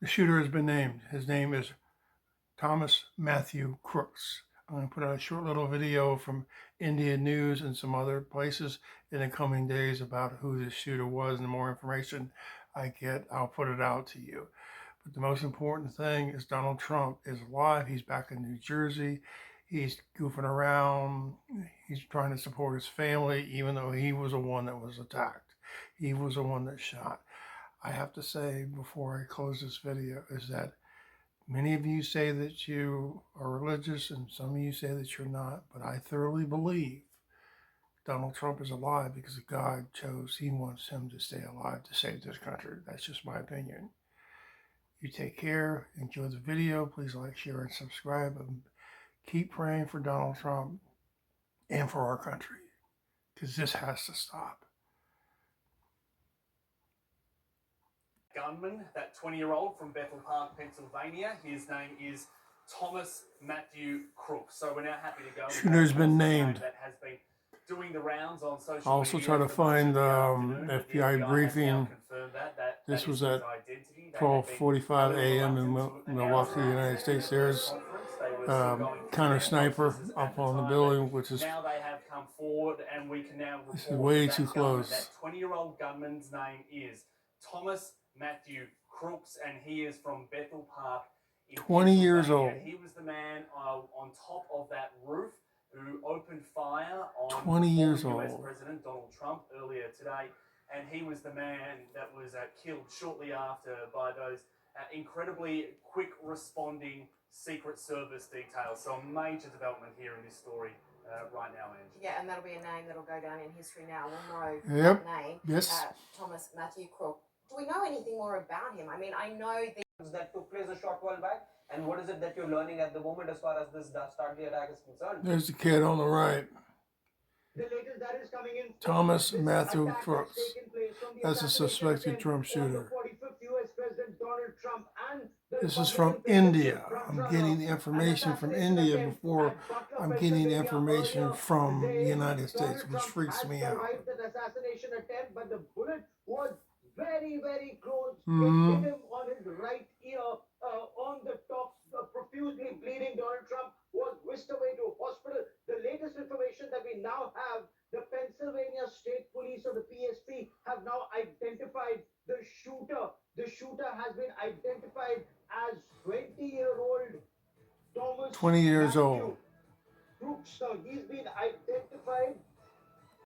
The shooter has been named. His name is Thomas Matthew Crooks. I'm going to put out a short little video from India News and some other places in the coming days about who this shooter was, and the more information I get, I'll put it out to you. But the most important thing is Donald Trump is alive. He's back in New Jersey. He's goofing around. He's trying to support his family, even though he was the one that was attacked. He was the one that shot. I have to say before I close this video is that many of you say that you are religious and some of you say that you're not, but I thoroughly believe Donald Trump is alive because God chose, he wants him to stay alive to save this country. That's just my opinion. You take care, enjoy the video, please like, share, and subscribe, and keep praying for Donald Trump and for our country, because this has to stop. Gunman, that 20-year-old from Bethel Park, Pennsylvania. His name is Thomas Matthew Crooks. So we're now happy to go. Shooter's been named. That has been doing the rounds on social I'll also try to find FBI briefing. This was at 12:45 a.m. in Milwaukee, United States. There's counter sniper up on the building, which is now they have come forward, and we can now this is way too close. That 20-year-old gunman's name is Thomas Matthew Crooks, and he is from Bethel Park. 20 years old. He was the man on top of that roof who opened fire on 20 years US old. President Donald Trump earlier today, and he was the man that was killed shortly after by those incredibly quick responding Secret Service details. So a major development here in this story right now, Ange. Yeah, and that'll be a name that'll go down in history now. We'll know Yep. that name. Yes. Thomas Matthew Crooks. Do we know anything more about him? I mean, I know that took place a short while back, and what is it that you're learning at the moment as far as this Starkey attack is concerned? There's the kid on the right. The latest that is coming in. Thomas Matthew Crooks. That's a suspected Trump shooter. This is from India. I'm getting the information from India before I'm getting the information from the United States, which freaks me out. Assassination attempt, but the bullet was very, very close. It hit him on his right ear, on the top, profusely bleeding. Donald Trump was whisked away to hospital. The latest information that we now have, the Pennsylvania State Police, or the PSP, have now identified the shooter. The shooter has been identified as 20-year-old Thomas 20 years old.